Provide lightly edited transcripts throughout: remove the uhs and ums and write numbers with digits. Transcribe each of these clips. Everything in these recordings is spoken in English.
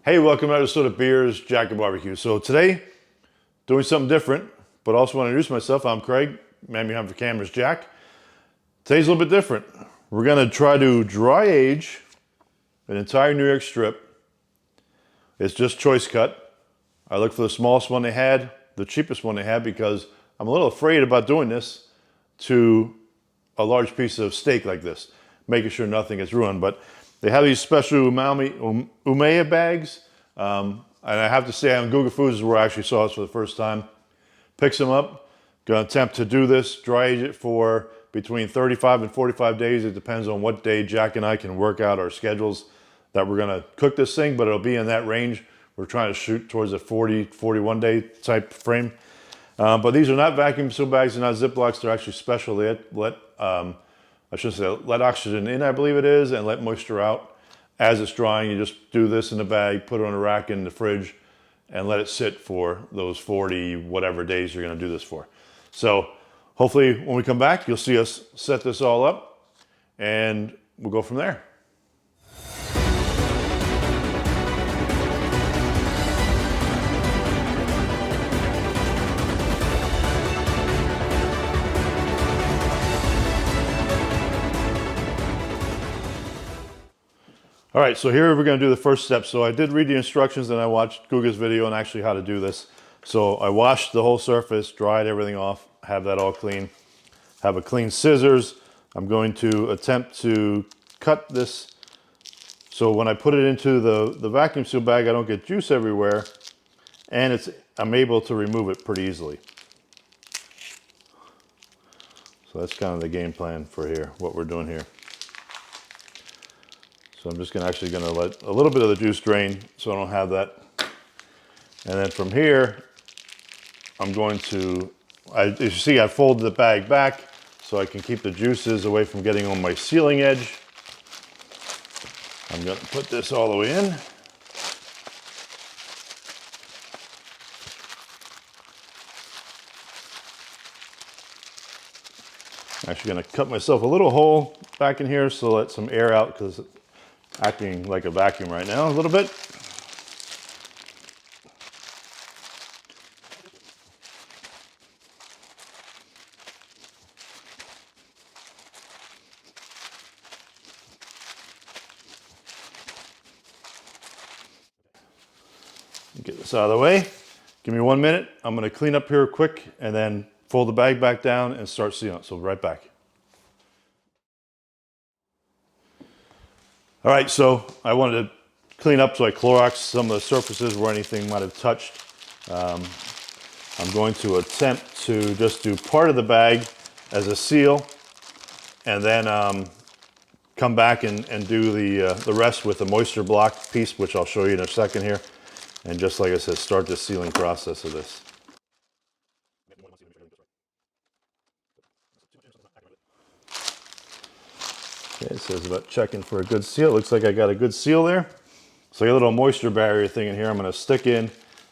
Hey, welcome to another episode of Beers, Jack of Barbecue. So today, doing something different, but also want to introduce myself. I'm Craig, man behind the camera is Jack. Today's a little bit different. We're gonna try to dry age an entire New York strip. It's just choice cut. I looked for the smallest one they had, the cheapest one they had, because I'm a little afraid about doing this to a large piece of steak like this, making sure nothing gets ruined. But they have these special Umai bags. And I have to say on Google Foods is where I actually saw this for the first time. Picks them up. Gonna attempt to do this, dry age it for between 35 and 45 days. It depends on what day Jack and I can work out our schedules that we're gonna cook this thing, but it'll be in that range. We're trying to shoot towards a 40, 41 day type frame. But these are not vacuum seal bags, they're not Ziplocs, they're actually special. They I should say let oxygen in, I believe it is, and let moisture out. As it's drying, you just do this in the bag, put it on a rack in the fridge, and let it sit for those 40 whatever days you're gonna do this for. So hopefully when we come back, you'll see us set this all up, and we'll go from there. All right, so here we're gonna do the first step. So I did read the instructions and I watched Guga's video on actually how to do this. So I washed the whole surface, dried everything off, have that all clean. Have a clean scissors. I'm going to attempt to cut this so when I put it into the vacuum seal bag, I don't get juice everywhere, and I'm able to remove it pretty easily. So that's kind of the game plan for here, what we're doing here. So I'm just actually gonna let a little bit of the juice drain so I don't have that. And then from here, I'm going to, as you see, I folded the bag back so I can keep the juices away from getting on my sealing edge. I'm gonna put this all the way in. I'm actually gonna cut myself a little hole back in here so let some air out, because acting like a vacuum right now a little bit. Get this out of the way. Give me 1 minute. I'm going to clean up here quick and then fold the bag back down and start sealing it. So right back. All right, so I wanted to clean up, so I Cloroxed some of the surfaces where anything might have touched. I'm going to attempt to just do part of the bag as a seal, and then come back and do the rest with the moisture block piece, which I'll show you in a second here. And just like I said, start the sealing process of this. Okay, it says about checking for a good seal. Looks like I got a good seal there. So I got a little moisture barrier thing in here I'm going to stick in,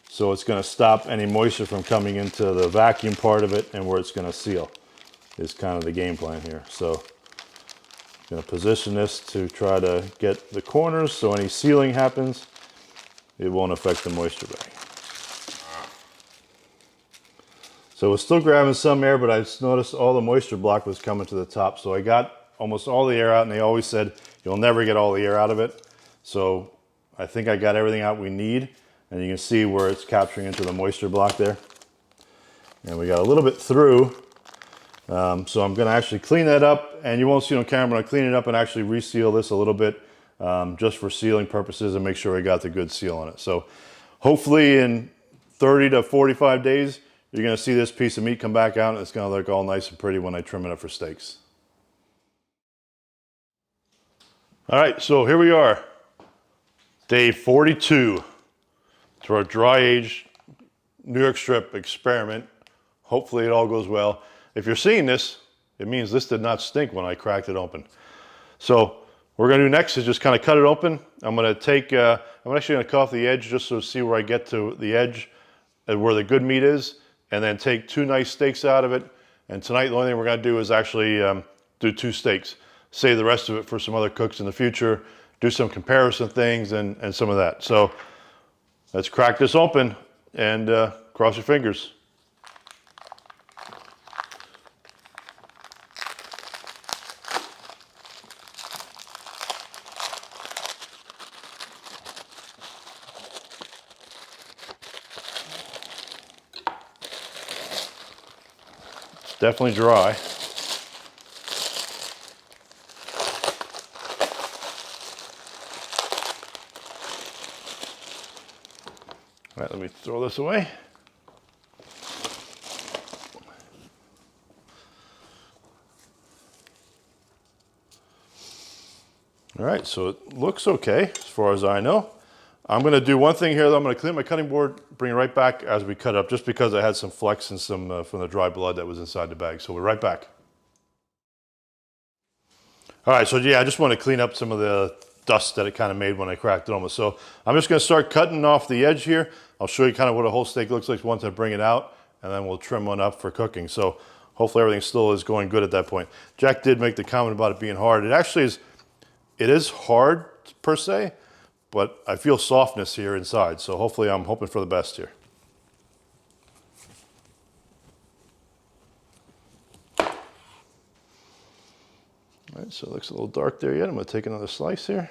so it's going to stop any moisture from coming into the vacuum part of it, and where it's going to seal is kind of the game plan here. So I'm going to position this to try to get the corners so any sealing happens, it won't affect the moisture bag. So it's still grabbing some air, but I just noticed all the moisture block was coming to the top. So I got almost all the air out, and they always said you'll never get all the air out of it. So I think I got everything out we need, and you can see where it's capturing into the moisture block there. And we got a little bit through. So I'm gonna actually clean that up, and you won't see it on camera, but I clean it up and actually reseal this a little bit, just for sealing purposes and make sure we got the good seal on it. So hopefully in 30 to 45 days, you're gonna see this piece of meat come back out, and it's gonna look all nice and pretty when I trim it up for steaks. All right, so here we are, day 42 to our dry age New York strip experiment. Hopefully it all goes well. If you're seeing this, it means this did not stink when I cracked it open. So what we're gonna do next is just kind of cut it open. I'm actually gonna cut off the edge just so to see where I get to the edge and where the good meat is, and then take 2 nice steaks out of it. And tonight the only thing we're gonna do is actually do 2 steaks. Save the rest of it for some other cooks in the future, do some comparison things and some of that. So Let's crack this open and cross your fingers. It's definitely dry. All right, let me throw this away. All right, so it looks okay as far as I know. I'm gonna do one thing here though. I'm gonna clean my cutting board, bring it right back as we cut up, just because I had some flecks and some from the dry blood that was inside the bag. So we're right back. All right, so yeah, I just want to clean up some of the dust that it kind of made when I cracked it open. So I'm just gonna start cutting off the edge here. I'll show you kind of what a whole steak looks like once I bring it out, and then we'll trim one up for cooking. So hopefully everything still is going good at that point. Jack did make the comment about it being hard. It actually is, it is hard per se, but I feel softness here inside. So hopefully I'm hoping for the best here. All right, so it looks a little dark there yet. I'm gonna take another slice here.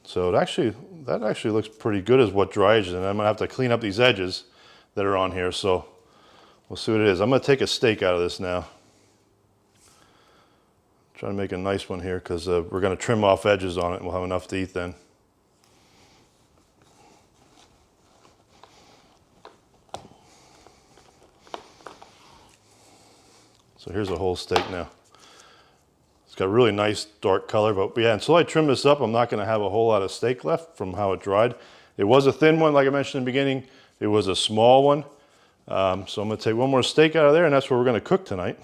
So that actually looks pretty good as what dry edges, and I'm gonna have to clean up these edges that are on here. So we'll see what it is. I'm gonna take a steak out of this now. Try to make a nice one here because we're gonna trim off edges on it and we'll have enough to eat then. So here's a whole steak now. It's got a really nice dark color, but yeah, until I trim this up, I'm not gonna have a whole lot of steak left from how it dried. It was a thin one, like I mentioned in the beginning. It was a small one. So I'm gonna take one more steak out of there, and that's what we're gonna cook tonight.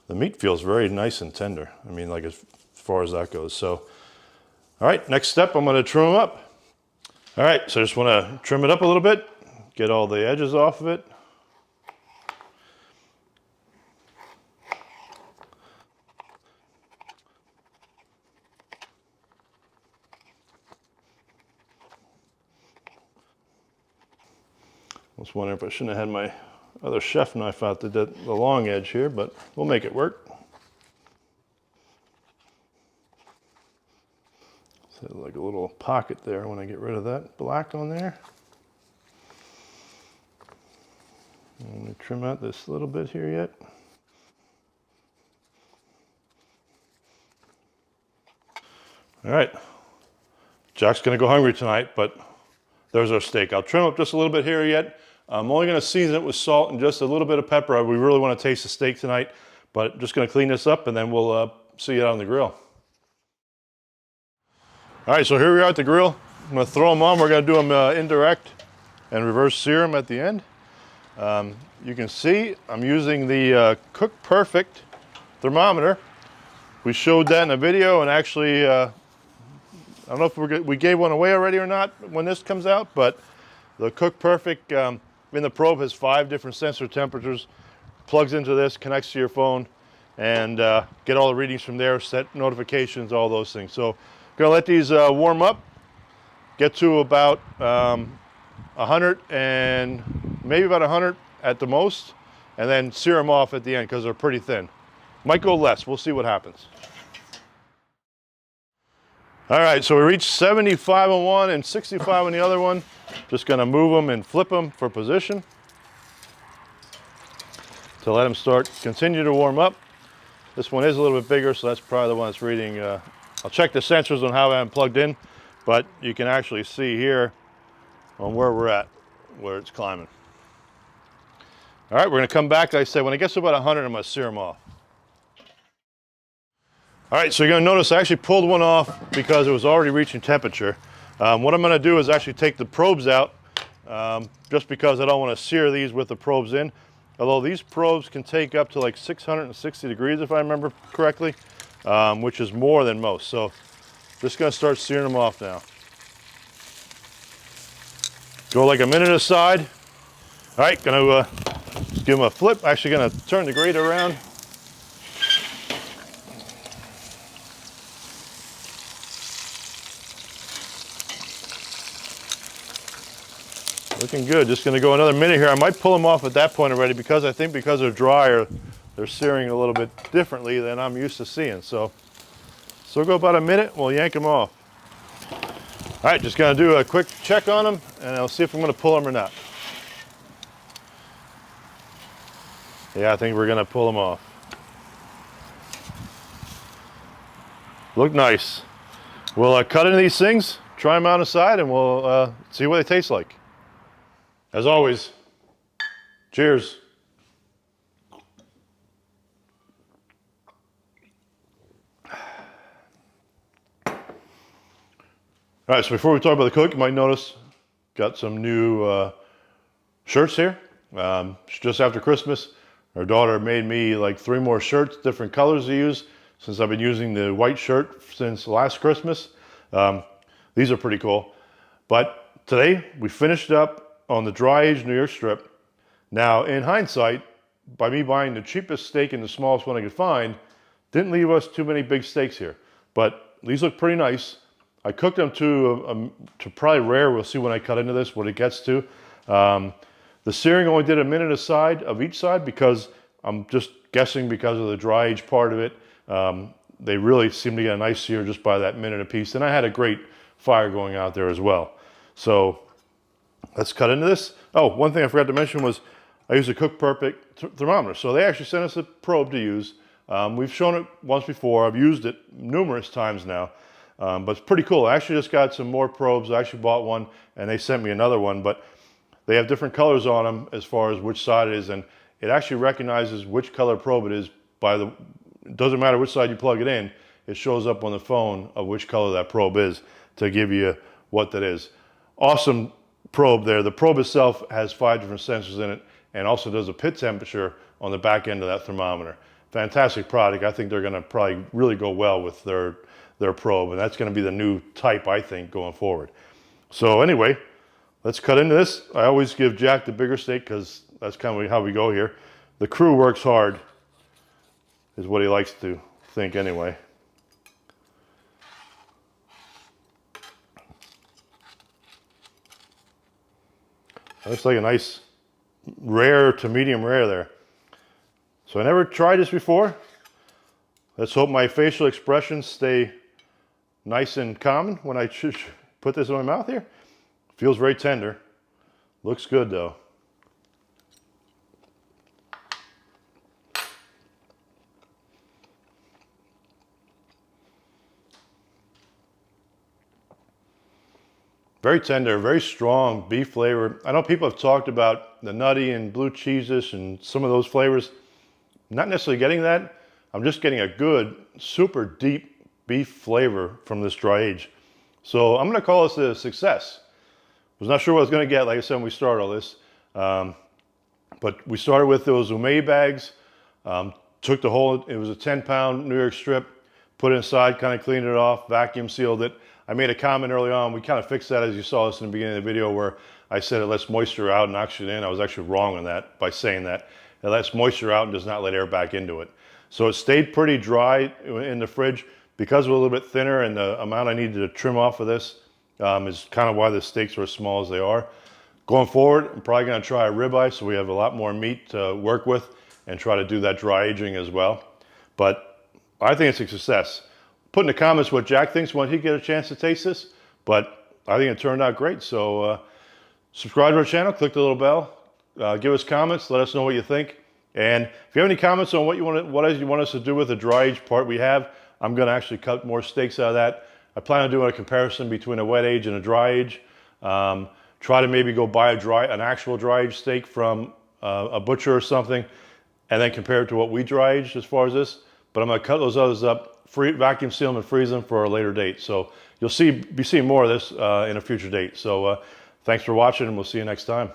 The meat feels very nice and tender. I mean, like as far as that goes. So, all right, next step, I'm gonna trim them up. All right, so I just wanna trim it up a little bit, get all the edges off of it. I was wondering if I shouldn't have had my other chef knife out to the long edge here, but we'll make it work. So like a little pocket there when I get rid of that black on there. I'm going to trim out this little bit here yet. All right, Jack's going to go hungry tonight, but there's our steak. I'll trim up just a little bit here yet. I'm only going to season it with salt and just a little bit of pepper. We really want to taste the steak tonight, but I'm just going to clean this up and then we'll see it on the grill. All right, so here we are at the grill. I'm going to throw them on. We're going to do them indirect and reverse sear them at the end. You can see I'm using the CookPerfect thermometer. We showed that in a video, and actually, I don't know if we gave one away already or not when this comes out, but the CookPerfect in the probe has 5 different sensor temperatures, plugs into this, connects to your phone, and get all the readings from there, set notifications, all those things. So gonna let these warm up, get to about 100 and maybe about 100 at the most, and then sear them off at the end because they're pretty thin. Might go less, we'll see what happens. All right, so we reached 75 on one and 65 on the other one. Just gonna move them and flip them for position to let them continue to warm up. This one is a little bit bigger, so that's probably the one that's reading. I'll check the sensors on how I'm plugged in, but you can actually see here on where we're at, where it's climbing. All right, we're gonna come back, like I said, when it gets to about 100, I'm gonna sear them off. All right, so you're gonna notice I actually pulled one off because it was already reaching temperature. What I'm gonna do is actually take the probes out just because I don't want to sear these with the probes in. Although these probes can take up to like 660 degrees if I remember correctly, which is more than most. So just gonna start searing them off now. Go like a minute aside. All right, gonna give them a flip. Actually gonna turn the grater around. Looking good. Just gonna go another minute here. I might pull them off at that point already because I think because they're drier, they're searing a little bit differently than I'm used to seeing. So go about a minute, we'll yank them off. All right, just gonna do a quick check on them and I'll see if I'm gonna pull them or not. Yeah, I think we're gonna pull them off. Look nice. We'll cut into these things, try them out on the side, and we'll see what they taste like. As always, cheers. All right, so before we talk about the cook, you might notice got some new shirts here. Just after Christmas, our daughter made me like 3 more shirts, different colors to use, since I've been using the white shirt since last Christmas. These are pretty cool. But today, we finished up on the dry aged New York strip. Now, in hindsight, by me buying the cheapest steak and the smallest one I could find, didn't leave us too many big steaks here. But these look pretty nice. I cooked them to probably rare. We'll see when I cut into this what it gets to. The searing only did a minute aside of each side because I'm just guessing because of the dry age part of it. They really seem to get a nice sear just by that minute apiece. And I had a great fire going out there as well. So let's cut into this. Oh, one thing I forgot to mention was I use a CookPerfect thermometer. So they actually sent us a probe to use. We've shown it once before. I've used it numerous times now. But it's pretty cool. I actually just got some more probes. I actually bought one and they sent me another one. But they have different colors on them as far as which side it is. And it actually recognizes which color probe it is by the... It doesn't matter which side you plug it in. It shows up on the phone of which color that probe is to give you what that is. Awesome probe there. The probe itself has 5 different sensors in it and also does a pit temperature on the back end of that thermometer. Fantastic product. I think they're going to probably really go well with their probe, and that's going to be the new type, I think, going forward. So anyway, let's cut into this. I always give Jack the bigger steak because that's kind of how we go here. The crew works hard is what he likes to think anyway. Looks like a nice rare to medium rare there. So I never tried this before. Let's hope my facial expressions stay nice and common when I put this in my mouth here. Feels very tender. Looks good though. Very tender, very strong beef flavor. I know people have talked about the nutty and blue cheeses and some of those flavors. Not necessarily getting that. I'm just getting a good, super deep beef flavor from this dry age. So I'm gonna call this a success. Was not sure what I was gonna get, like I said, when we started all this. But we started with those Umai bags. Took the whole, it was a 10-pound New York strip, put it inside, kind of cleaned it off, vacuum sealed it. I made a comment early on, we kind of fixed that as you saw us in the beginning of the video where I said it lets moisture out and oxygen in. I was actually wrong on that by saying that. It lets moisture out and does not let air back into it. So it stayed pretty dry in the fridge. Because it was a little bit thinner and the amount I needed to trim off of this is kind of why the steaks are as small as they are. Going forward, I'm probably gonna try a ribeye so we have a lot more meat to work with and try to do that dry aging as well. But I think it's a success. Put in the comments what Jack thinks when he get a chance to taste this, but I think it turned out great. So subscribe to our channel, click the little bell, give us comments, let us know what you think. And if you have any comments on what you want us to do with the dry age part we have, I'm gonna actually cut more steaks out of that. I plan on doing a comparison between a wet age and a dry age. Try to maybe go buy an actual dry age steak from a butcher or something, and then compare it to what we dry aged as far as this. But I'm gonna cut those others up, vacuum seal them and freeze them for a later date. So you'll be seeing more of this in a future date. So Thanks for watching, and we'll see you next time.